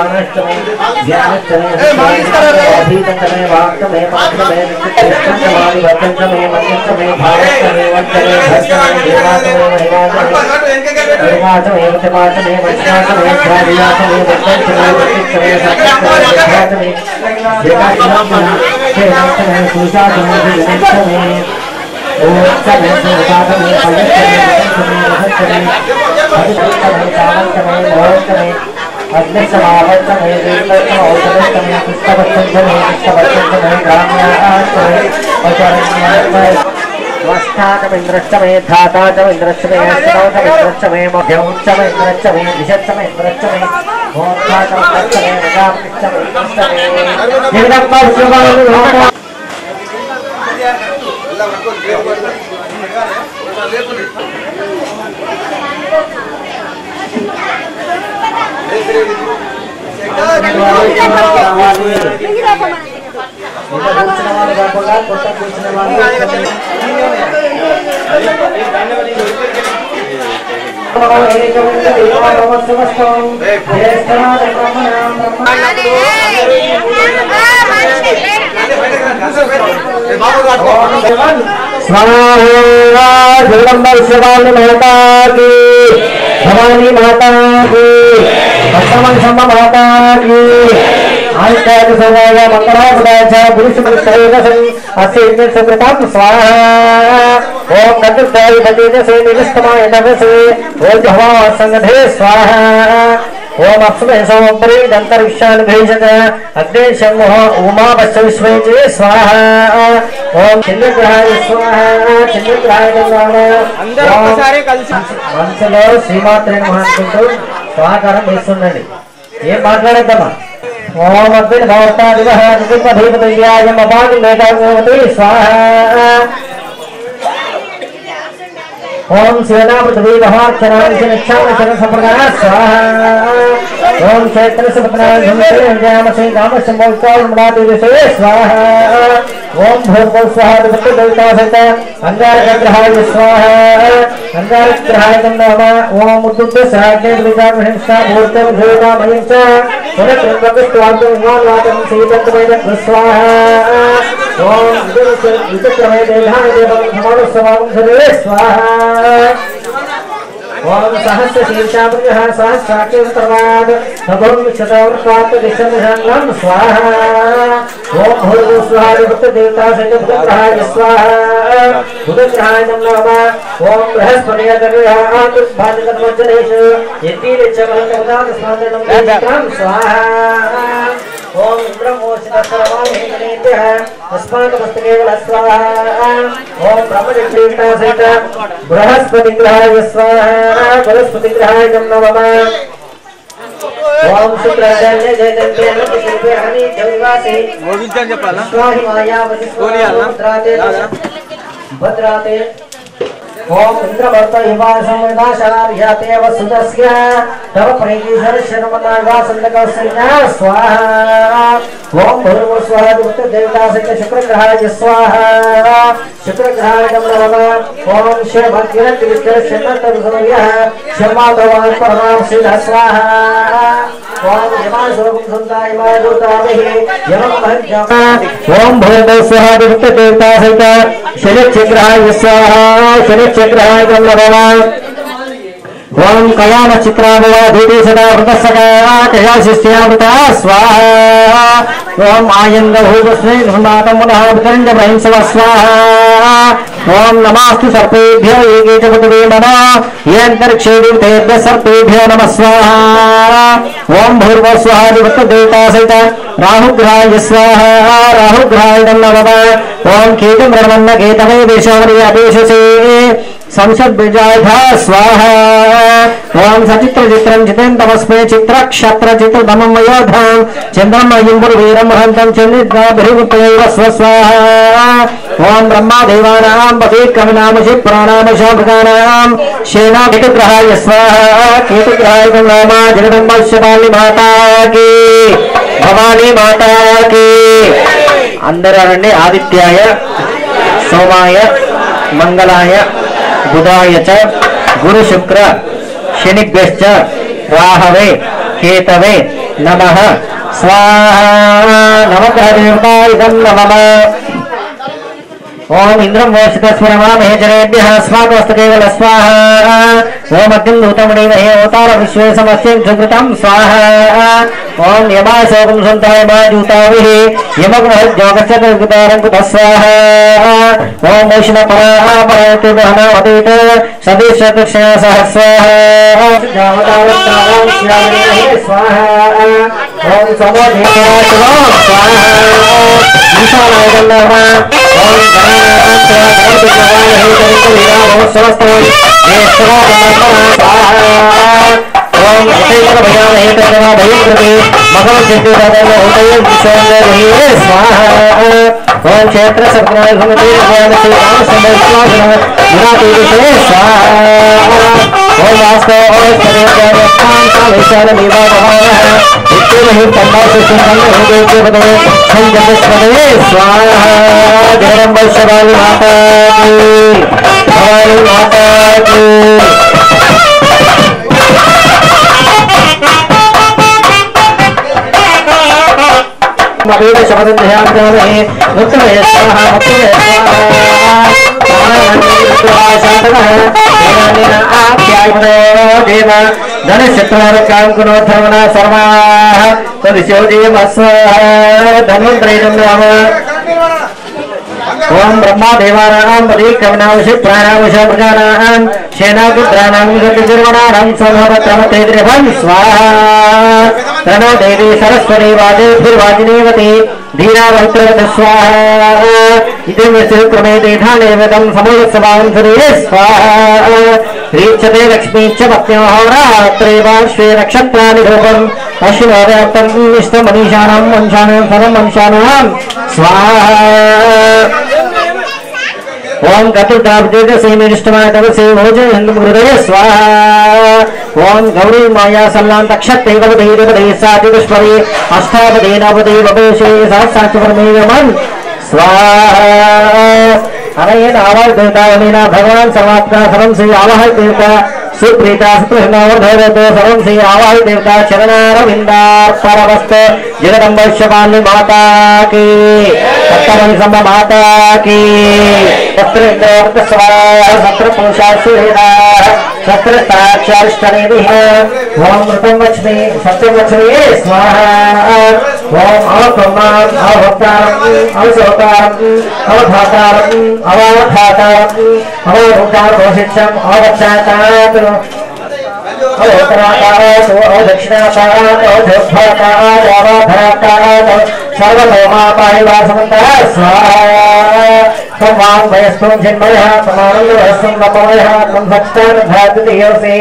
प्राणाष्टमे ज्ञानाष्टमे अधीतमे वाक्तमे पाठमे कृष्णमानि वचनमे मन्यमे भावतमे वचने भक्तमे देवातमे महिमातमे वचमातमे वचनातमे ध्यायातमे वचनमे वचितमे सत्यमे देवातमे सेनातमे सुजातमे विनयतमे ओम समे सुजातमे पयतमे वचनमे अभिषेकमे चावन्तमे मोहन्तमे अग्निसमावर्तमे वीरतमे औषधस्तमे पुष्पवचनमे पुष्पवचनमे ग्राम्यात्मे वचनमे वस्ताचमिन्द्रश्चमे धाताचमिन्द्रश्चमे अष्टौचमिन्द्रश्चमे मध्यमुच्चमिन्द्रश्चमे द्विषच्चमिन्द्रश्चमे मोक्षाचमिन्द्रश्चमे रजापतिश्चमिन्द्रश्चमे जगदम्बा जगदम्बा शिवानी माता की भवानी माता की भक्तमन शंभा माता की आयताज समाय मंगलापदाय पुरुष पुरुषैरसं अस्य सुकृतं स्वाहा ओम नन्दुदाय भजेनसे निष्ठमाय नमसे ओम जहवा संगधे स्वाहा ओम अप्सुमे सोमपरि दंतरिक्षान भेजत अग्ने शंभो उमा वश्विश्वेजे स्वाहा ओम चंद्रग्रहाय स्वाहा चंद्रग्रहाय नमः అందరూ ఒకసారి కలిసి మనసులో శ్రీమాత్రే నమః అంటూ స్వాహాకారం చేస్తుండండి ఏం మాట్లాడేద్దామా ओम अग्नि भवता दिवः निकुम्भीपतयाय मपानि मेधागोमति स्वाहा ओम सेना पृथ्वी भवाक्षराणि निक्षामि सर्वसंप्रदाय स्वाहा ओम क्षेत्रस्य पत्नाय धूमसे गामस्य मोक्षामनादिविषे स्वाहा ओम भूर्भुवः स्वाहा दिवृत्तदेवता सहित अंगारकग्रहाय स्वाहा अंगारकग्रहाय नमः ओम उद्युक्त सहाग्ने विजामहिंसा भूर्ते भूता मयञ्च पुनः वातम सीतत्वैदं स्वाहा ओम विदुक्रमे देहाय देवं समानुस्वामं सर्वे स्वाहा ओम सहस्र शीर्षाभ्यः सहस्राक्षरवाद नभं शतवर्षात् दिशं स्वाहा ओम भूर्भुवः स्वाहा देवता सहित बुधग्रहाय स्वाहा बुधग्रहाय नमः ओम बृहस्पतिर्ग्रहात् भाजकवज्रेषु यतिरिच्छमलकवदास्मादनं स्वाहा ओम इंद्रमोषितसर्वामेतेभ्यः अस्माकमस्तकेवल स्वाहा ओम ब्रह्मचक्रीटा सहित बृहस्पतिग्रहाय स्वाहा बृहस्पतिग्रहाय नमः ओम शुक्राचार्य जयदन्ते नमस्ते हरि जयवासे గోవిందని చెప్పాలా स्वाहि मायावति भद्राते भद्राते ओम इंद्रवर्त युवासंविदा शरार्याते वसुदस्य तव प्रेकीशरस्य नमनागासन्दकस्य स्वाहा ओम भूर्भुवः स्वाहा देवता सहित शुक्रग्रहाय स्वाहा शुक्रग्रहाय नमः ओम शिवभक्तिरतिविक्रमशन्नतरुसमयः शर्माधवान् परमां सिद्धः स्वाहा ओम यमासोगं सुन्दाय मादूतामहि यमं महज्ञाम ओम भूर्भुवः स्वाहा देवता सहित शनिचक्रहाय स्वाहा शनिचक्रहाय नमः ओम कल्याण चित्राववा धीरे सदा वृतसका कयाशिष्यामृता स्वाहा ओम आयंग भूवस्मे धुमातं पुनः विकरञ्ज ब्रह्मसव स्वाहा ओम नमस्तु सर्पेभ्यो एके च पृथिवे नमः येऽन्तरिक्षे तेभ्यः सर्पेभ्यो नमः स्वाहा ओम भूर्भुवः स्वाहा देवता सहित राहुग्रहाय स्वाहा राहुग्रहाय नमः ओम केतुं ब्रह्मन्न केतवे देशवरे अदेशसे संसद बीजाधा स्वाहा ओम सचित्र चित्रं चित्रं तमस्मे चित्र क्षत्र चित्र दमं मयोधाम चंद्रम युंपुर वीरम हंतं चंद्राभिरुपैव स्वाहा ओम ब्रह्मा देवानां पति कविनामशि प्राणामशो भगानां सेना केतुग्रहाय स्वाहा केतुग्रहाय नमः जगदम्बा शिवानी माता की भवानी माता की अंदरण्य आदित्याय सोमाय मंगलाय बुधाय च गुरु शुक्र शनिभ्यश्च राहवे केतवे नमः स्वाहा नवग्रह देवताय नमः ओम इंद्रं वोषितस्वरमामहे जनेभ्यः अस्माकमस्तु केवल स्वाहा ओम अग्निं दूतमणिमहे अवतार विश्वे समस्तं सुकृतं स्वाहा ओम यमाशोकं सन्ताय माजूताविः यमग्रहज्योगश्चतुर्गुतारं कुतः स्वाहा ओम वैष्णवपरापरयतु बहनावतीत सदीशतुक्षया सह स्वाहा जावतावतारं श्यामहे स्वाहा ओम समोधेया स्वाहा ईशानाय नमः ओम ओम क्षेत्र सत्नाय भगवते ओम वास्तव स्वाहा जगदम्बा भवानी माता की शपथ ध्यान उत्तमय स्वाहा देव धनुषत्वारकांकुनोद्धर्मण सर्वाः ओम ब्रह्मा देवानां पदीक्रमणावशि प्राणावश मृगानां सेनापुत्राणां गतिर्वणानां समभत्रमतेद्रिभं स्वाहा प्रणो देवी सरस्वती वाजेभिर्वाजिनीवती धीरावहित्रवत स्वाहा इति विश्वक्रमे तीर्थानेवतं समोत्सवां सुरे स्वाहा रीक्षते लक्ष्मी च पत्न्योः रात्रे वार्षे नक्षत्राणि रूपम् अश्विनोदयत्तं इष्टमनीषाणां वंशानां सर्वं वंशानां स्वाहा ओम गतुर्दाब्देव सेमिष्टमाय तव सेवोजे हृदय स्वाहा ओम गौरी माया सल्लां तक्षते वदेवदे सातिपुष्परे अष्टावदे नवदे वदेशे सहस्राचपरमेयमन् स्वाहा अनयन आवाज देवता अमीना भगवान सर्वात्मा सर्वं श्री आवाह देवता सुप्रीता सुप्रसन्नवर्धयतो सर्वं श्री आवाह देवता चरणारविन्दार्पणमस्तु जगदम्बा माता की सप्तमणि सम्मा माता की शस्त्र शस्त्र पुरुषा सुरेदा शस्त्र साक्षाष्टनेभिः ओम मृतं लक्ष्मी सत्यं लक्ष्मी स्वाहा ओम अवक्रमान् अवक्तारम् अवसोतारम् अवधातारम् अवावधातारम् अवरूढारोहित्यम् अवच्चातात् अवोत्तराकारात् अवदक्षिणाकारात् अवधोद्भाकारात् अवाधराकारात् सर्वतोमापायिवासमन्तः स्वाहा त्वं वाङ्मयस्त्वं चिन्मयः त्वमानन्दमयस्त्वं नममयः त्वं सच्चिदानन्दधातुदेवसे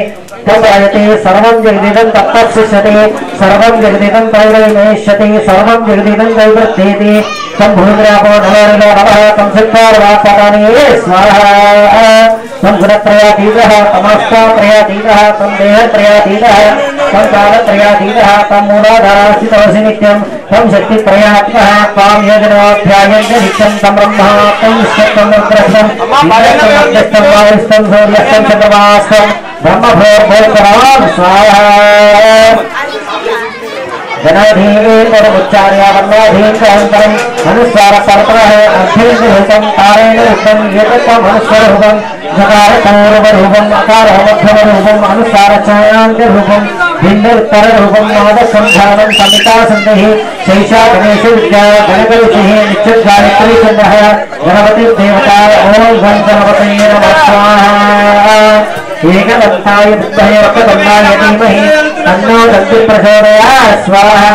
त्वं राजते सर्वं जगदिदं तत्तत्सिष्यते सर्वं जगदिदं तैरैमेष्यते सर्वं जगदिदं तैवृत्येति त्वं भूद्रापो नमो नमः त्वं सिद्धार्वापदानि स्वाहा त्वं गुणत्रयातीतः तमस्तात्रयातीतः त्वं देहत्रयातीतः त्वं कालत्रयातीतः त्वं मूलाधारास्थितोऽसि नित्यं त्वं शक्तित्रयात्मः त्वां योजनाध्यायन्ते नित्यं तं ब्रह्मा त्वं विश्वत्वं रुद्रस्तं विश्वत्वं वायुस्तं सूर्यस्तं चन्द्रमास्तं ब्रह्मभूर्भूतरां स्वाहा जनाधीन वन्नाधीन अनुस्वार सर्पः अर्थेन तारेण युक्तं एकत्वम् अनुस्वररूपं जकाररूपम् अकारमध्यमरूपम् अनुस्वारच्छायाङ्करूपं भिन्नोत्तररूपं नादसन्धानं समितासन्धिः शैषा गणेश विद्या गणगणितिः नित्यगायत्री छन्दः गणपतिर्देवता ॐ गणपतये नमः स्वाहा एकदन्ताय बुद्धये वक्रतुण्डाय धीमहि तन्नो दन्तिः प्रचोदयात् स्वाहा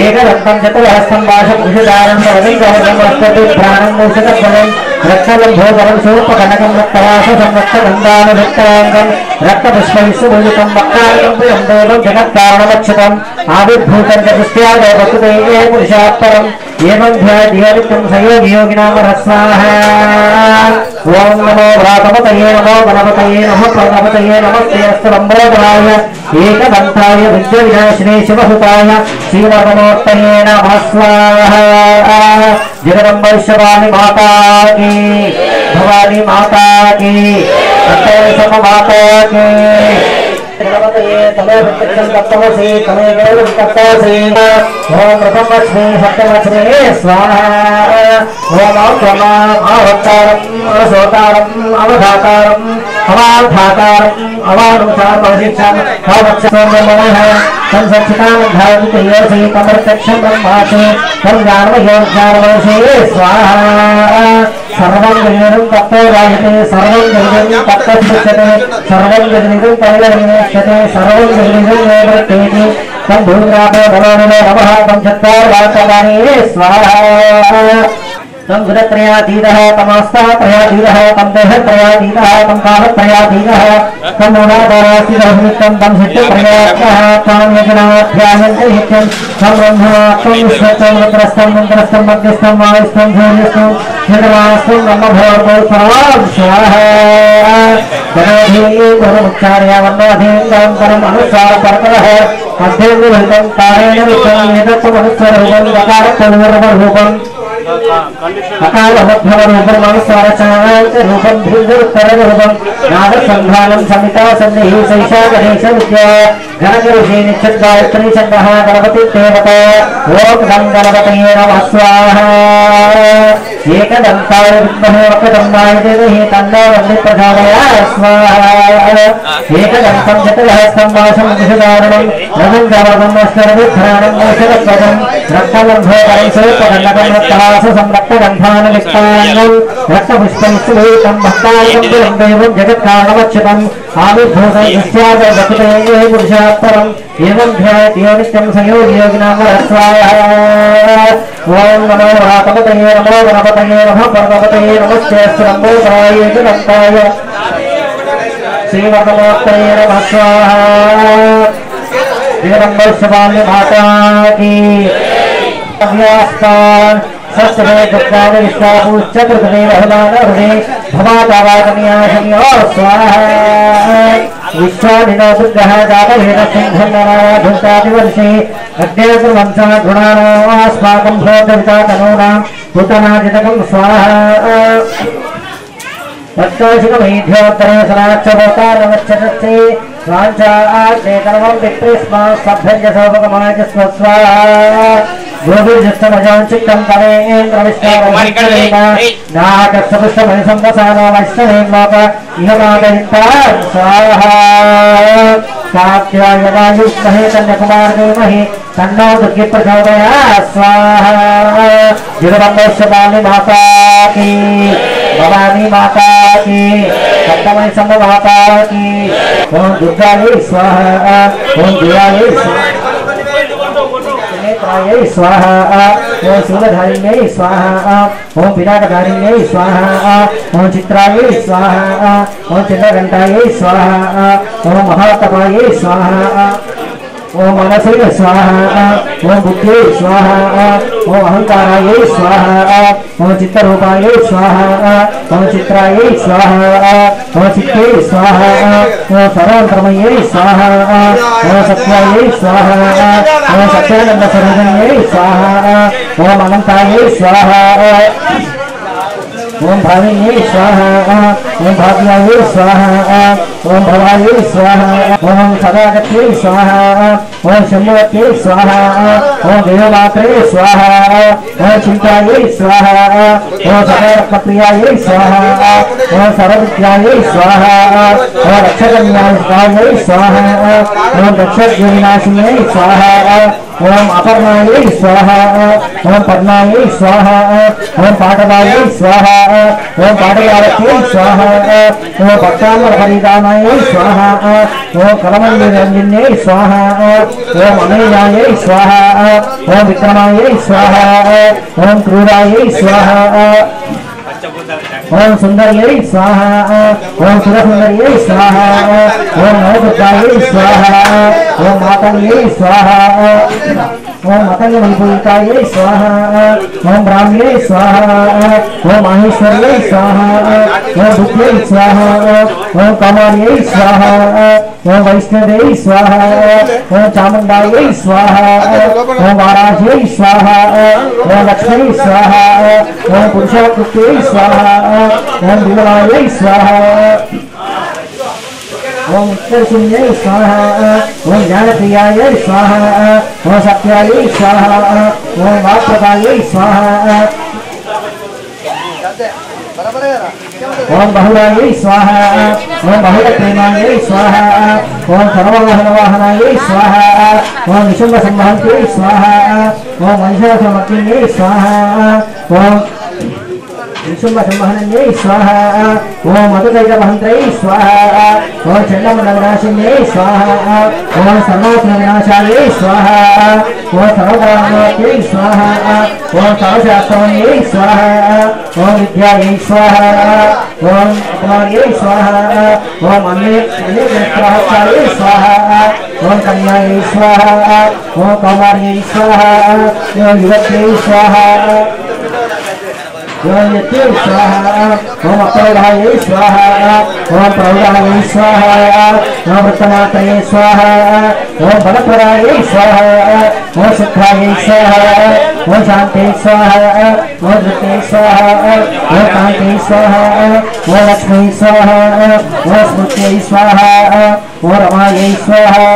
एकदन्तं चतुर्हस्तं वाशभूषितारं रविकवचं वस्तुभिभ्राणं मूषकध्वजं रक्तलम्भोदरं शूर्पकनकं रक्तवाससंरक्षगन्धानुभक्ताङ्गं रक्तपुष्पैस्सुभूषितं वक्राङ्गं प्रियं देवं जगत्कारणमक्षितम् आविर्भूतं च पुष्ट्यादो वसुते पुरुषात् परम् एवं ध्यायेत्तं सयोगियोगिनामः स्वाहा ओम नमो भ्रातपतये नमो गणपतये नमो प्रजापतये नमस्ते अस्तु लम्बोदराय एकदन्ताय विद्याविनाशिने शिवसुताय श्रीमदमूर्तये नमः स्वाहा जगदम्बा भवानी माता की भवानी माता की सप्तम माता की तमे प्रत्यक्षं तत्त्वमसि तमे केवलं तत्त्वमसि ओम प्रथमलक्ष्मी सप्तमलक्ष्मी स्वाहा ओम अवतारम् असोतारम् अवधातारम् अवाधातारम् अवानुचारम् अवशिक्षाम् अवक्षसोमनः संसक्षितामधावितयोसि तमप्रत्यक्षं ब्रह्मासि तं ज्ञानमयोज्ञानमसि स्वाहा सर्वं विजयं तत्तो राजते सर्वं विजयं तत्तुच्यते सर्वं विजयं तैलविनश्यते सर्वं विजयं निवृत्तेति तं भूमिरापो नमो नमः तं चत्वारवाक्यकानि स्वाहा तं गुणत्रयातीतः तमास्तात्रयातीतः तं देहत्रयातीतः तं कालत्रयातीतः तं मूलाधारास्तिदहमितं तं सिद्धित्रयात्मः तं यजनाध्यायन्ते नित्यं तं ब्रह्मात्मं विश्वतं रुद्रस्तं मन्त्रस्तं मध्यस्थं वायुस्थं सूर्यस्थं चन्द्रमास्तं ब्रह्मभोर्भोत्सवां स्वाहा गणोधीं गुरुमुच्चार्य वन्नोधीं परम् अनुस्वारपरतः मध्येन्द्रहितं तारेण विश्वं एतत्त्वमनुस्वरूपं गकारपूर्वरूपम् अकालमध्वरूपं मनस्वारचारान्तरूपं भिन्नोत्तररूपं नादसन्धानं समिता सन्निः सैषा गणेशविद्या गणगरुषे निच्छद्गायत्री छन्दः गणपतिर्देवता ॐ गं गणपतये नमः स्वाहा एकदन्ताय विद्महे वक्रतुण्डाय धीमहि तन्नो वन्दे प्रचोदयात् स्वाहा एकदन्तं चतुर्हस्तं वासं विषदारुणं रघुं गवरं अष्टविभ्राणं मोषधध्वजं रक्तगन्धोदरं श्वेतगण्डकं रक्तवास संरक्तगन्धानलिप्तान्नं रक्तपुष्पैस्तुभूतं भक्तायं देवं जगत्कारणमच्युतम् आविर्भूतं यस्यागतिते पुरुषात्परम् एवं ध्यायति यो नित्यं संयोगी योगिनां स्वाहा ॐ नमो रातपतये नमो गणपतये नमः पर्वतपतये नमस्ते स्त्रम्बोधाय जगन्ताय श्रीवर्धनोत्तये नमः स्वाहा जगदम्बोत्सवाल्य माता की अभ्यास्तान् सस्तवे दुर्गानि विश्वापूश्चतुर्भुजे बहुलानहृदे भवातावागम्याशन्यो स्वाहा विश्वानिनो दुर्गः जातवेदसिंहन्नराधुतादिवर्षे अग्नेतुवंशः गुणानो अस्माकं भोतविता तनूनां भूतनाजितकं स्वाहा तत्काशिकमेध्योत्तरे सनाक्षभोतारमच्छतस्ते स्वाञ्चाग्नेकर्मं विप्रेस्मा सभ्यञ्जसोपगमाय स्वस्वाहा गोभिर्जस्तमजाञ्चित्तं तमेन्द्रविष्टावैष्णवेन नागच्छपुष्पमनिसंवसानो वैष्णवेन्लोक इहमादयिन्तां स्वाहा कात्याय वायुष्महे कन्याकुमारदेमहि तन्नो दुर्गे प्रचोदयात् स्वाहा जगदम्बोत्सवाल्य माता की भवानी माता की सप्तमणि संग माता की ओम दुर्गायै स्वाहा ओम दुर्गायै नेत्रायै स्वाहा ओम शूलधारिण्यै स्वाहा ओम विराटधारिण्यै स्वाहा ओम चित्रायै स्वाहा ओम चन्द्रघण्टायै स्वाहा ओम महातपायै स्वाहा ओम मनसे स्वाहा ओम बुद्धे स्वाहा ओम अहंकारायै स्वाहा ओम चित्तरूपायै स्वाहा ओम चित्रायै स्वाहा ओम चित्ते स्वाहा ओम सर्वान्तरमयै स्वाहा ओम सत्यायै स्वाहा ओम सत्यानन्दस्वरूपिण्यै स्वाहा ओम अनन्तायै स्वाहा ओम भाविन्यै स्वाहा ओम भाव्यायै स्वाहा ओम भवायै स्वाहा ओम सदागत्यै स्वाहा ओम शम्भवत्यै स्वाहा ओम देवमात्रे स्वाहा ओम चिन्तायै स्वाहा ओम सकलरत्नप्रियायै स्वाहा ओम सर्वविद्यायै स्वाहा ओम रक्षकन्याय स्वाहा ओम दक्षज्योतिनाशिन्यै स्वाहा ओम अपर्णायै स्वाहा ओम पद्मायै स्वाहा ओम पाटलायै स्वाहा ओम पाटलावत्यै स्वाहा ओम भक्तामरपरिधानायै स्वाहा ओम कलमण्डिरञ्जन्यै स्वाहा ओम अमेयायै स्वाहा ओम विक्रमायै स्वाहा ओम क्रूरायै स्वाहा ओम सुंदर्यै स्वाहा ओम सुरसुंदर्यै स्वाहा ओम नवदुर्गायै स्वाहा ओम मातंग्यै स्वाहा ओम मतंग मणिपूरितायै स्वाहा ओम ब्राह्म्ये स्वाहा ओम माहेश्वर्यै स्वाहा ओम भुक्यै स्वाहा ओम कामार्यै स्वाहा ओम वैष्णव्यै स्वाहा ओम चामुण्डायै स्वाहा ओम वाराह्यै स्वाहा ओम लक्ष्म्यै स्वाहा ओम पुरुषाकृत्यै स्वाहा ओम विमलायै स्वाहा ओम उत्तरशून्यै स्वाहा ओम ज्ञानप्रियायै स्वाहा ओम सत्यायै स्वाहा ओम वाक्प्रदायै स्वाहा ओम बहुलायै स्वाहा ओम बहुलप्रेमायै स्वाहा ओम सर्ववाहनवाहनायै स्वाहा ओम निशुम्भसंवहन्त्यै स्वाहा ओम महिषासुरमर्दिन्यै स्वाहा ओम निशुम्भसंवहनन्यै स्वाहा ओम मधुकैटमहन्त्रै स्वाहा ओम चण्डमुण्डविनाशिन्यै स्वाहा ओम सर्वासुरविनाशायै स्वाहा ओम सर्वकामनात्यै स्वाहा ओम सर्वशास्त्रमन्यै स्वाहा ओम विद्यायै स्वाहा ओम कुमार्यै स्वाहा ओम अनेकनेत्राहत्यायै स्वाहा ओम कन्यायै स्वाहा ओम कौमार्यै स्वाहा ओम युवत्यै स्वाहा ओम यत्यै स्वाहा ओम अप्रौढायै स्वाहा ओम प्रौढायै स्वाहा ओम वृत्तमात्रये स्वाहा ओम बलप्रदायै स्वाहा ओम सुखायै स्वाहा ओम शान्त्यै स्वाहा ओम धृत्यै स्वाहा ओम कान्त्यै स्वाहा ओम लक्ष्म्यै स्वाहा ओम स्मृत्यै स्वाहा ओम रमायै स्वाहा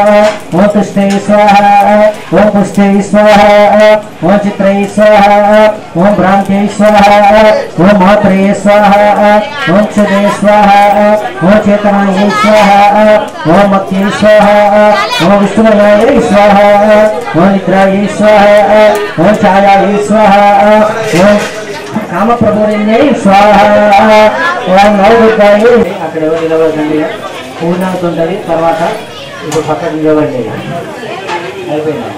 ओम तुष्टै स्वाहा ओम पुष्टै स्वाहा ओम चित्रै स्वाहा ओम भ्रान्त्यै स्वाहा ओम मात्रे स्वाहा ओम क्षुदे स्वाहा ओम चेतनायै स्वाहा ओम मत्यै स्वाहा ओम विष्णुमयायै स्वाहा ओम निद्रायै स्वाहा ओम छायायै स्वाहा ओम कामप्रभुरिण्यै स्वाहा ओम नवదుర్గాयै అక్కడ ఎవరు నిలబడండి పూర్ణాంతుంటది తర్వాత ఇప్పుడు పక్కకు నిలబడండి అయిపోయింది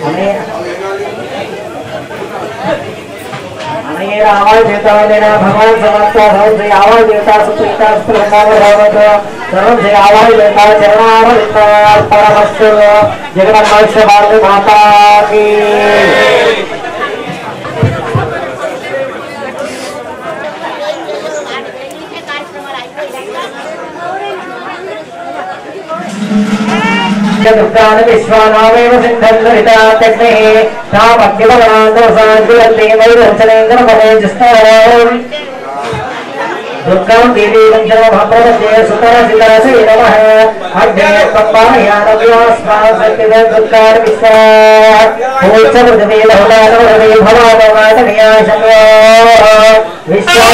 అనే अनये आवाज देवता देना भगवान समर्थ सर्व से आवाज देवता सुप्रीता सुप्रभाव भगवत सर्व से आवाज देवता चरणारविंद परमस्तु जगन्नाथ भारत माता की दुर्गान विश्वानामेव सिद्धन्धरिता तग्नेः तामग्निभवनान्दोसाञ्जुलन्ते वैरञ्चनेन्द्रपदेजस्तोम् दुर्गां देवीं सर्वमहाप्रपद्ये सुतरसितरसे नमः अग्ने पम्पायानव्यास्मासक्तिदे दुर्गान विश्वा पूज्यपृथिवी लहुलानवरवे भवामवादनीया शन्वो विश्वा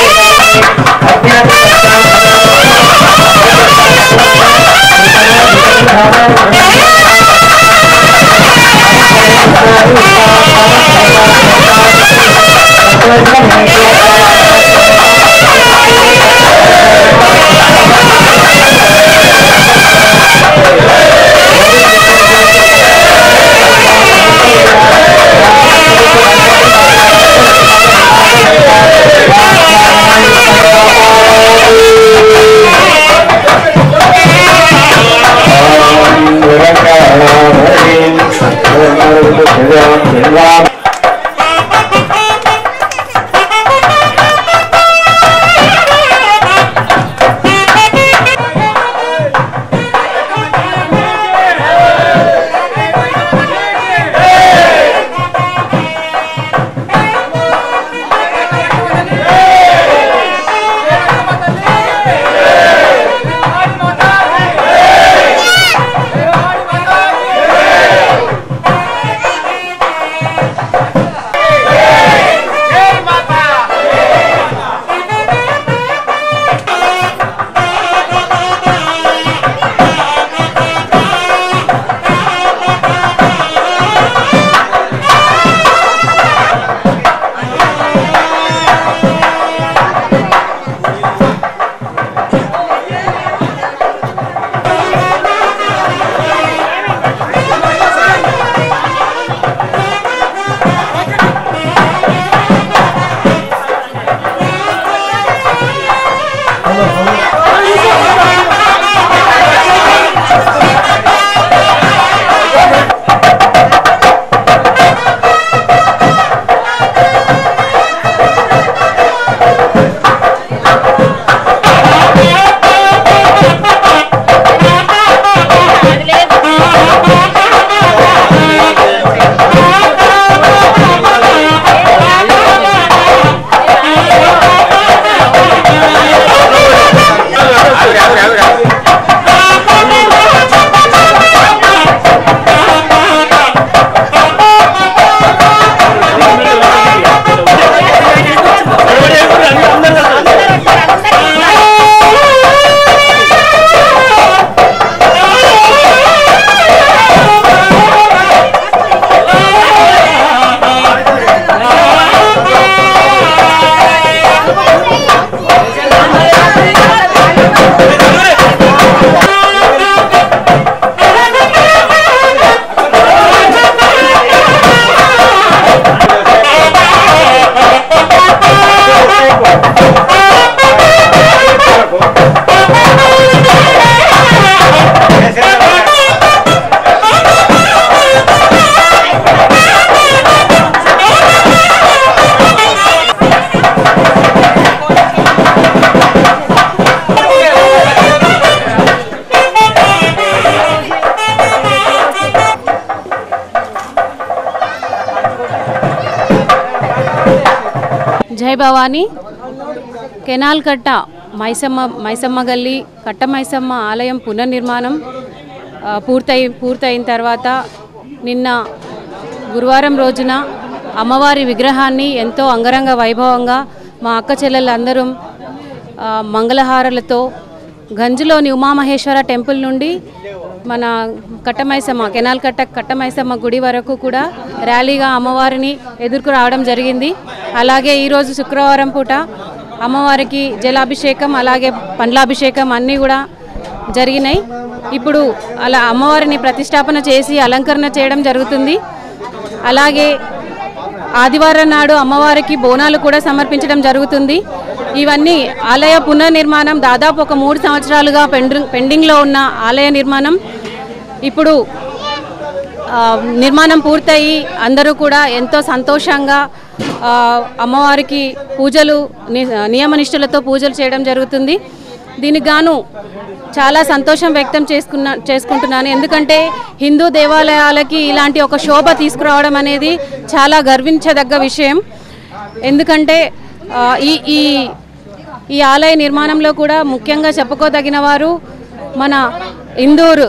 జై భవానీ. కెనాల్ కట్ట మైసమ్మ గల్లి కట్ట మైసమ్మ ఆలయం పునర్నిర్మాణం పూర్తయిన తర్వాత నిన్న గురువారం రోజున అమ్మవారి విగ్రహాన్ని ఎంతో అంగరంగ వైభవంగా మా అక్క చెల్లెళ్ళందరూ మంగళహారలతో గంజ్లోని ఉమామహేశ్వర టెంపుల్ నుండి మన కట్టమైసమ్మ కెనాల్ కట్టమైసమ్మ గుడి వరకు కూడా ర్యాలీగా అమ్మవారిని ఎదుర్కొ రావడం జరిగింది. అలాగే ఈరోజు శుక్రవారం పూట అమ్మవారికి జలాభిషేకం అలాగే పండ్లాభిషేకం అన్నీ కూడా జరిగినాయి. ఇప్పుడు అలా అమ్మవారిని ప్రతిష్టాపన చేసి అలంకరణ చేయడం జరుగుతుంది. అలాగే ఆదివారం నాడు అమ్మవారికి బోనాలు కూడా సమర్పించడం జరుగుతుంది. ఇవన్నీ ఆలయ పునర్నిర్మాణం దాదాపు ఒక 3 సంవత్సరాలుగా పెండింగ్లో ఉన్న ఆలయ నిర్మాణం ఇప్పుడు నిర్మాణం పూర్తయి అందరూ కూడా ఎంతో సంతోషంగా అమ్మవారికి పూజలు నియమనిష్టలతో పూజలు చేయడం జరుగుతుంది. దీనికి గాను చాలా సంతోషం వ్యక్తం చేసుకుంటున్నాను. ఎందుకంటే హిందూ దేవాలయాలకి ఇలాంటి ఒక శోభ తీసుకురావడం అనేది చాలా గర్వించదగ్గ విషయం. ఎందుకంటే ఈ ఆలయ నిర్మాణంలో కూడా ముఖ్యంగా చెప్పుకోదగిన వారు మన ఇందూరు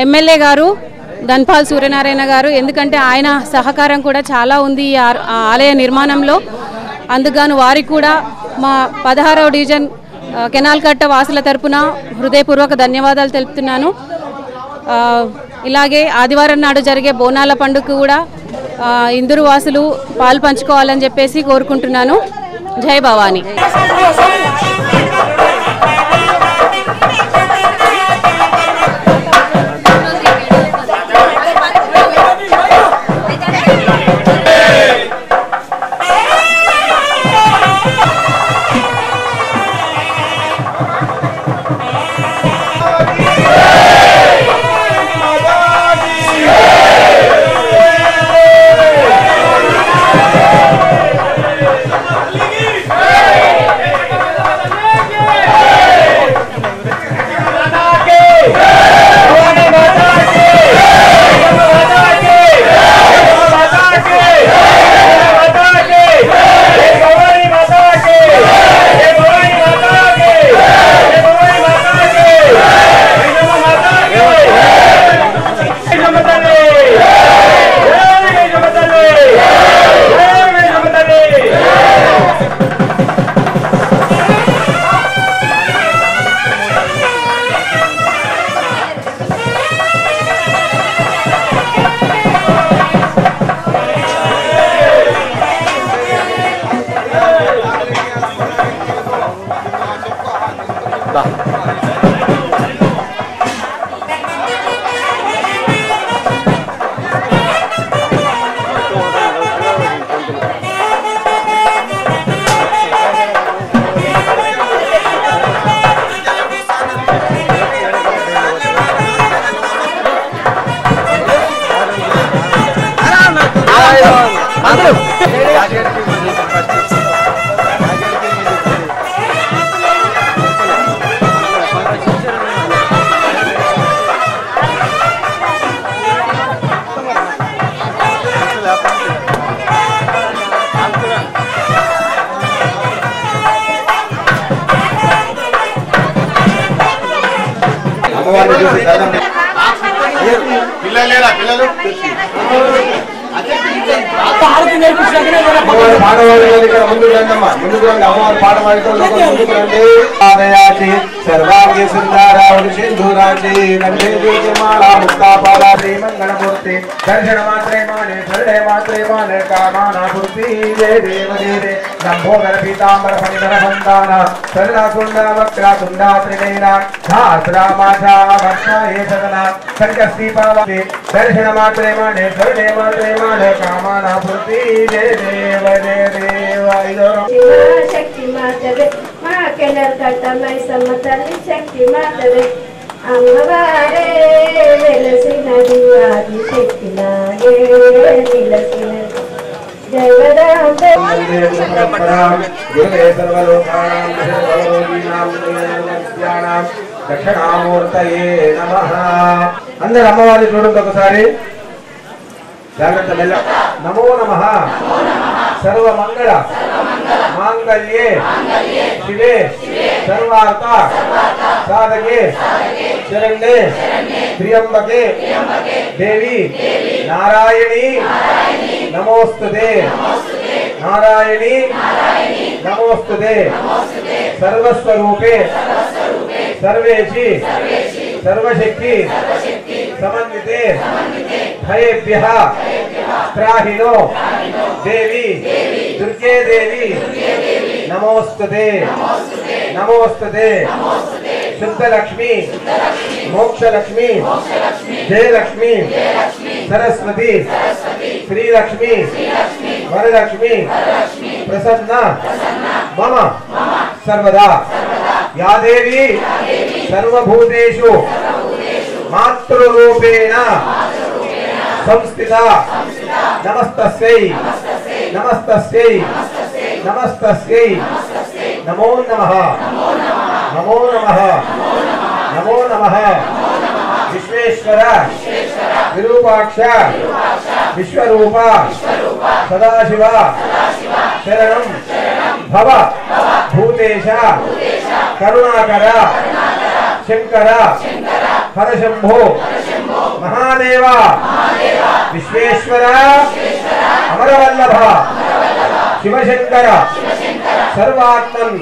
ఎమ్మెల్యే గారు ధన్పాల్ సూర్యనారాయణ గారు. ఎందుకంటే ఆయన సహకారం కూడా చాలా ఉంది ఈ ఆలయ నిర్మాణంలో. అందుకని వారికి కూడా మా 16వ డివిజన్ కెనాల్ కట్ట వాసుల తరపున హృదయపూర్వక ధన్యవాదాలు తెలుపుతున్నాను. ఇలాగే ఆదివారం నాడు జరిగే బోనాల పండుగ కూడా ఇందూరు వాసులు పాలు పంచుకోవాలని చెప్పేసి కోరుకుంటున్నాను. జై భవానీ. सर्वांगे सुंदरावली सिंधुराजी नंदे माला मुक्तापालादी मंगलमूर्ति दर्शन मात्रे माने कामना पूर्ति जय देव देवे नंभोदर पीतांबर फणिधर संतान सरला सुंदर वक्रा सुंदर त्रिनयना धात्रा माता भक्ता हे सदना संकष्टी पावते दर्शन मात्रे माने कामना पूर्ति जय देव शक्ति मातवे माँ केनाल कट्टమైసమ్మ తల్లి శక్తి మాతవే అమ్మవారే వెలసిన దివాది శక్తి నాగే నిలసిన జగదాంబే గురువే సర్వలోకానాం సర్వలోకీనాం సర్వజ్ఞానాం దక్షిణామూర్తయే నమః. అందరూ అమ్మవారిని చూడండి ఒకసారి. జాగ్రత్త మెల్ల. నమో నమః. सर्वमंगल मांगल्ये शिवे सर्वार्थ साधके शरण्ये त्र्यंबके देवी नारायणी नमोस्तुते नारायणी नमोस्तुते सर्वस्वरूपे सर्वेशि सर्वशक्ति समन्विते भयेभ्यः त्राहिनो देवी दुर्गे देवी नमोस्तुते नमोस्तुते शुद्ध लक्ष्मी मोक्ष लक्ष्मी जय लक्ष्मी सरस्वती श्री लक्ष्मी वरलक्ष्मी प्रसन्न मम सर्वदा या देवी सर्वभूतेषु मातृरूपेण संस्थिता नमस्तस्यै नमस्तस्यै नमस्तस्यै नमो नमः नमो नमः नमो नमः विश्वेश्वर विरूपाक्ष विश्वरूप सदाशिव शरणं भव भूतेश करुणाकर शंकर हरशंभो महादेव विश्वेश्वर अमरवल्लभ शिवशंकर सर्वात्मन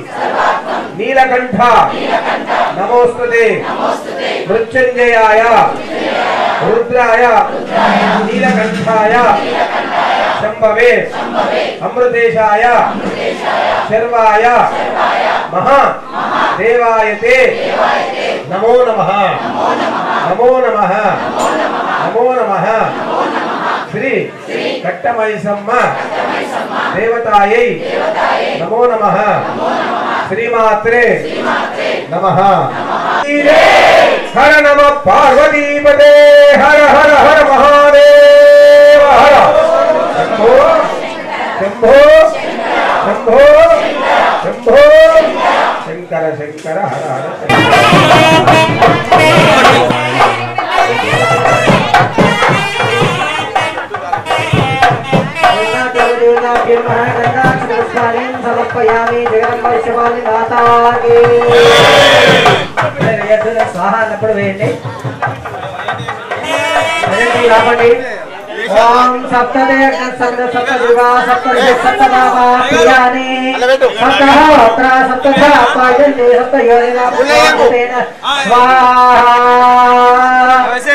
नीलकंठ नमोस्तुते मृत्युंजयाय रुद्राय नीलकंठाय शंभवे अमृतेशाय शर्वाय महादेवायते नमो नमः नमो नमः नमो नमः श्री कट्टमैसम्म देवतायै नमो नमः श्रीमात्रे नमः हर नमः पार्वतीपते हर हर हर महादेव हर शंभो शंभो शंभो शंभो शंकर शंकर हर हर समर्पयामि जगदम्ब शिवानी माता की स्वाहा नपड़ वेंడి रापंడి ओम सप्तदे सप्त सप्तजुगा सप्तदे सप्तनामा प्रियानि सप्तहोत्रा सप्तधा पायन्ते सप्तयोनिना पुण्यतेन स्वाहा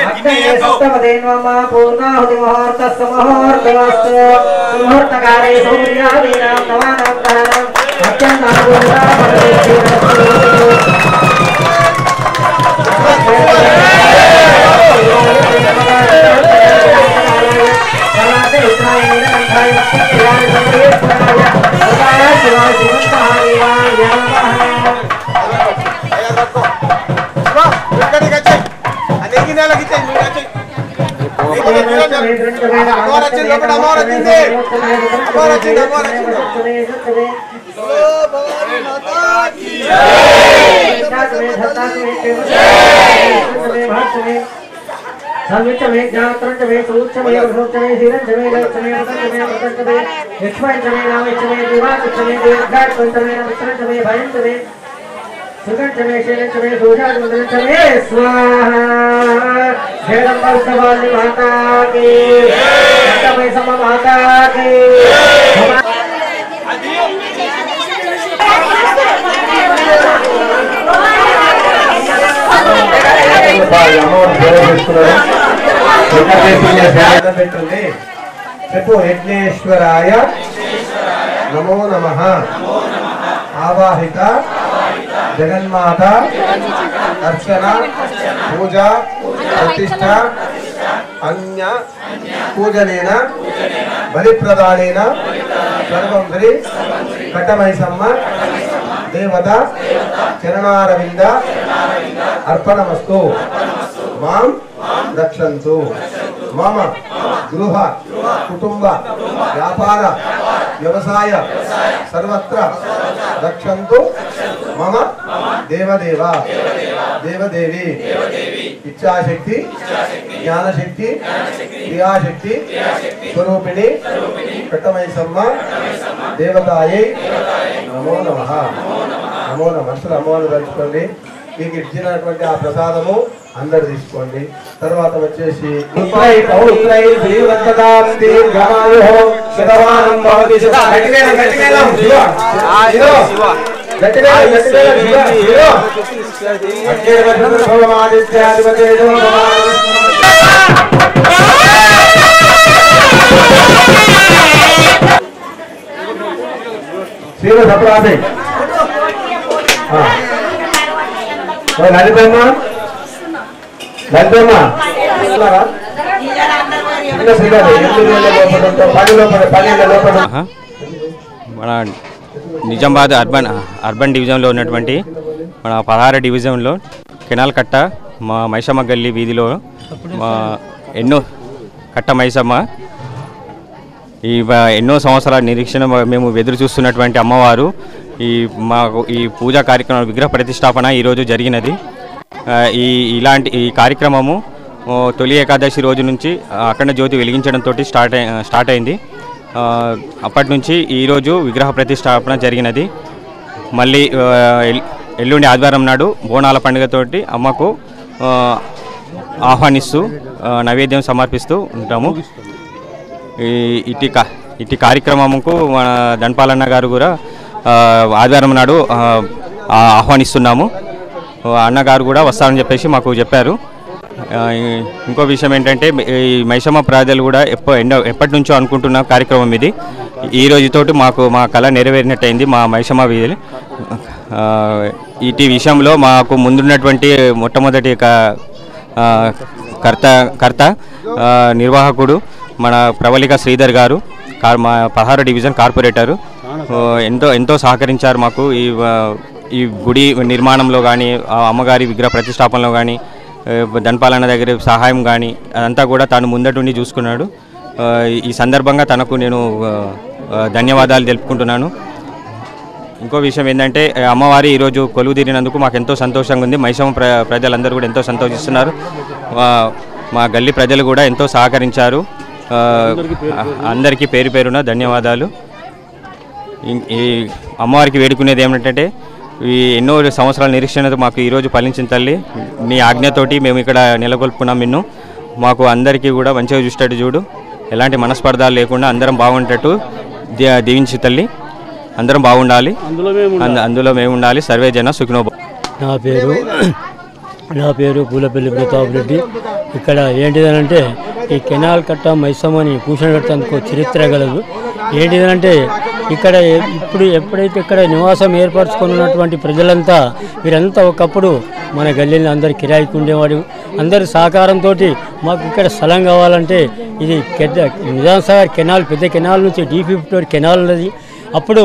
अग्नये सप्तमदेन्वमा पूर्णाहुति मुहूर्तस्य मुहूर्तस्तु मुहूर्तकाले सूर्यादीनां नवानां ग्रहाणां अत्यन्तापूर्णा संविचमे जात्रंचमे सूचमे वृक्षमे धीरंचमे लक्षमे वदंचमे वदंचमे लक्ष्मणचमे नामचमे दिवाचमे दीर्घाचमे नमस्त्रंचमे भयंचमे सुगंचमे शैलंचमे सूर्याचमे स्वाहा जगदम्ब शिवानी माता की कट्टमय सम माता की यज्ञेश्वराय नमो नमः आवाहित जगन्माता अर्चना पूजा प्रतिष्ठा अन्य पूजनेन बलिप्रदानेन सर्वं श्री कट्टमैसम्म देवता चरणारविंद अर्पणमस्तु मां रक्षन्तु मम गृह कुटुंब व्यापार व्यवसाय सर्वत्र रक्षन्तु मम देवदेव देवदेवी ఇచ్ఛాశక్తి జ్ఞానశక్తి క్రియాశక్తి స్వరూపిణి కట్టమైసమ్మ దేవతాయై నమో నమః. నమో నమః. మనసులో అమ్మవారిని తలుచుకోండి. మీకు ఇచ్చినటువంటి ఆ ప్రసాదము అందరు తీసుకోండి. తర్వాత వచ్చేసి లలితమ్మ మన నిజామాబాద్ అర్బన్ డివిజన్లో ఉన్నటువంటి మన 16 డివిజన్లో కెనాల్ కట్ట మా మైసమ్మ గల్లీ వీధిలో మా ఎన్నో కట్ట మైసమ్మ ఎన్నో సంవత్సరాల నిరీక్షణ మేము ఎదురు చూస్తున్నటువంటి అమ్మవారు ఈ పూజా కార్యక్రమం విగ్రహ ప్రతిష్టాపన ఈరోజు జరిగినది. ఈ కార్యక్రమము తొలి ఏకాదశి రోజు నుంచి అఖండ జ్యోతి వెలిగించడంతో స్టార్ట్ అయింది. అప్పటి నుంచి ఈరోజు విగ్రహ ప్రతిష్టాపన జరిగినది. మళ్ళీ ఎల్లుండి ఆదివారం నాడు బోనాల పండుగతోటి అమ్మకు ఆహ్వానిస్తూ నైవేద్యం సమర్పిస్తూ ఉంటాము. ఇట్టి కార్యక్రమంకు మన ధన్పాలన్న గారు కూడా ఆదివారం నాడు ఆహ్వానిస్తున్నాము. అన్నగారు కూడా వస్తారని చెప్పేసి మాకు చెప్పారు. ఇంకో విషయం ఏంటంటే ఈ మైసమ్మ ప్రజలు కూడా ఎప్పటి నుంచో అనుకుంటున్న కార్యక్రమం ఇది. ఈ రోజుతోటి మా కళ నెరవేరినట్టయింది. మా మైసమ్మ వీధి ఇటు విషయంలో మాకు ముందున్నటువంటి మొట్టమొదటి కర్త నిర్వాహకుడు మన ప్రవళిక శ్రీధర్ గారు, మా 16 డివిజన్ కార్పొరేటరు ఎంతో సహకరించారు మాకు. ఈ గుడి నిర్మాణంలో కానీ అమ్మగారి విగ్రహ ప్రతిష్టాపనలో కానీ ధన్పాలన్న దగ్గర సహాయం కానీ అదంతా కూడా తాను ముందటుండి చూసుకున్నాడు. ఈ సందర్భంగా తనకు నేను ధన్యవాదాలు తెలుపుకుంటున్నాను. ఇంకో విషయం ఏంటంటే అమ్మవారి ఈరోజు కొలువు తీరినందుకు మాకు ఎంతో సంతోషంగా ఉంది. మైసమ్మ ప్రజలందరూ కూడా ఎంతో సంతోషిస్తున్నారు. మా గల్లీ ప్రజలు కూడా ఎంతో సహకరించారు. అందరికీ పేరు పేరున ధన్యవాదాలు. ఈ అమ్మవారికి వేడుకునేది ఏమిటంటే ఈ ఎన్నో సంవత్సరాల నిరీక్షణతో మాకు ఈరోజు ఫలించిన తల్లి, నీ ఆజ్ఞతోటి మేము ఇక్కడ నెలకొల్పుకున్నాం. నిన్ను మాకు అందరికీ కూడా మంచిగా చూసేటట్టు చూడు, ఎలాంటి మనస్పర్ధాలు లేకుండా అందరం బాగుంటట్టు దీవించి తల్లి. అందరం బాగుండాలి, అందులో మేము ఉండాలి. సర్వే జన సుఖినో. నా పేరు పూలపల్లి ప్రతాప్ రెడ్డి. ఇక్కడ ఏంటిదనంటే ఈ కెనాల్ కట్ట మైసమ్మని కూర్చోబెట్టేందుకు చరిత్ర గలదు. ఏంటిదనంటే ఇక్కడ ఎప్పుడైతే ఇక్కడ నివాసం ఏర్పరచుకున్నటువంటి ప్రజలంతా వీరంతా ఒకప్పుడు మన గల్లీలో అందరు కిరాయికి ఉండేవాడు. అందరి సహకారంతో మాకు ఇక్కడ స్థలం కావాలంటే ఇది నిజాంసాగర్ కెనాల్, పెద్ద కెనాల్ నుంచి D54 కెనాల్ ఉన్నది. అప్పుడు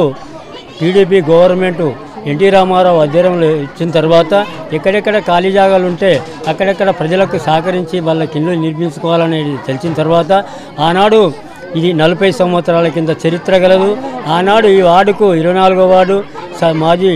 టీడీపీ గవర్నమెంట్ ఎన్టీ రామారావు అధ్యయనంలో ఇచ్చిన తర్వాత ఎక్కడెక్కడ ఖాళీ జాగాలు ఉంటే అక్కడెక్కడ ప్రజలకు సహకరించి వాళ్ళకి ఇల్లు నిర్మించుకోవాలనేది తెలిసిన తర్వాత ఆనాడు ఇది 40 సంవత్సరాల కింద చరిత్ర గలదు. ఆనాడు ఈ వార్డుకు 24వ వార్డు మాజీ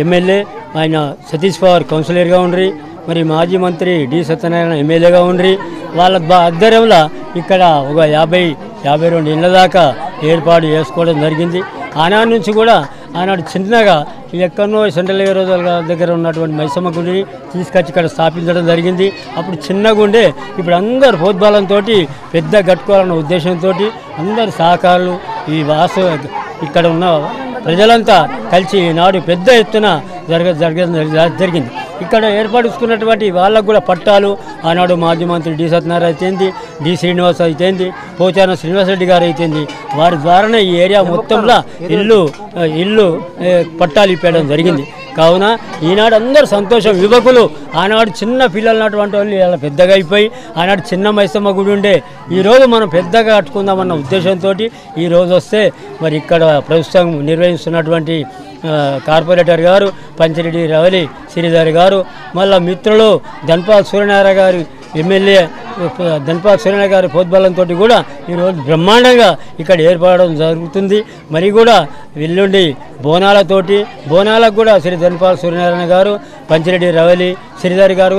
ఎమ్మెల్యే ఆయన సతీష్ పవార్ కౌన్సిలర్గా ఉండ్రి, మరి మాజీ మంత్రి డి సత్యనారాయణ ఎమ్మెల్యేగా ఉండ్రి. వాళ్ళ ఆధ్వర్యంలో ఇక్కడ ఒక 50-52 ఇళ్ళ దాకా ఏర్పాటు చేసుకోవడం జరిగింది. ఆనాడు నుంచి కూడా ఆనాడు చిన్నగా ఎక్కడో సెంట్రల్ ఏరోజుల దగ్గర ఉన్నటువంటి మైసమ్మ గుడిని తీసుకొచ్చి ఇక్కడ స్థాపించడం జరిగింది. అప్పుడు చిన్నగా ఉండే ఇప్పుడు అందరు ప్రోద్బలంతో పెద్ద కట్టుకోవాలన్న ఉద్దేశంతో అందరు సహకారులు ఈ ఇక్కడ ఉన్న ప్రజలంతా కలిసి ఈనాడు పెద్ద ఎత్తున జరిగింది. ఇక్కడ ఏర్పడుచుకున్నటువంటి వాళ్ళకు కూడా పట్టాలు ఆనాడు మాజీ మంత్రి డి సత్యనారాయణ అయితేంది, డి శ్రీనివాస్ అయితేంది, పోచారం శ్రీనివాసరెడ్డి గారు అయితేంది, వారి ద్వారానే ఈ ఏరియా మొత్తంలో ఇల్లు పట్టాలు ఇప్పడం జరిగింది. కావున ఈనాడు అందరూ సంతోషం. యువకులు ఆనాడు చిన్న పిల్లలు ఉన్నటువంటి వాళ్ళు ఇలా పెద్దగా అయిపోయి ఆనాడు చిన్న మైసమ్మ గుడి ఉండే ఈరోజు మనం పెద్దగా కట్టుకుందామన్న ఉద్దేశంతో ఈరోజు వస్తే మరి ఇక్కడ ప్రభుత్వం నిర్వహిస్తున్నటువంటి కార్పొరేటర్ గారు పంచిరెడ్డి రవలి శ్రీధర్ గారు, మళ్ళీ మిత్రులు ధన్పాల్ సూర్యనారాయణ గారు ఎమ్మెల్యే ధన్పాల్ సూర్యనారాయణ గారి ప్రోద్బలంతో కూడా ఈరోజు బ్రహ్మాండంగా ఇక్కడ ఏర్పడడం జరుగుతుంది. మరి కూడా ఎల్లుండి బోనాలకు కూడా శ్రీ ధన్పాల్ సూర్యనారాయణ గారు, పంచిరెడ్డి రవలి, శ్రీధర్ గారు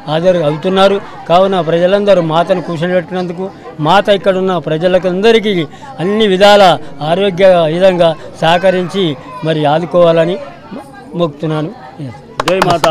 హాజరు అవుతున్నారు. కావున ప్రజలందరూ మాతను కూర్చోబెట్టినందుకు మాత ఇక్కడ ఉన్న ప్రజలకందరికీ అన్ని విధాల ఆరోగ్య విధంగా సహకరించి మరి ఆదుకోవాలని మొక్కుతున్నాను. జై మాత.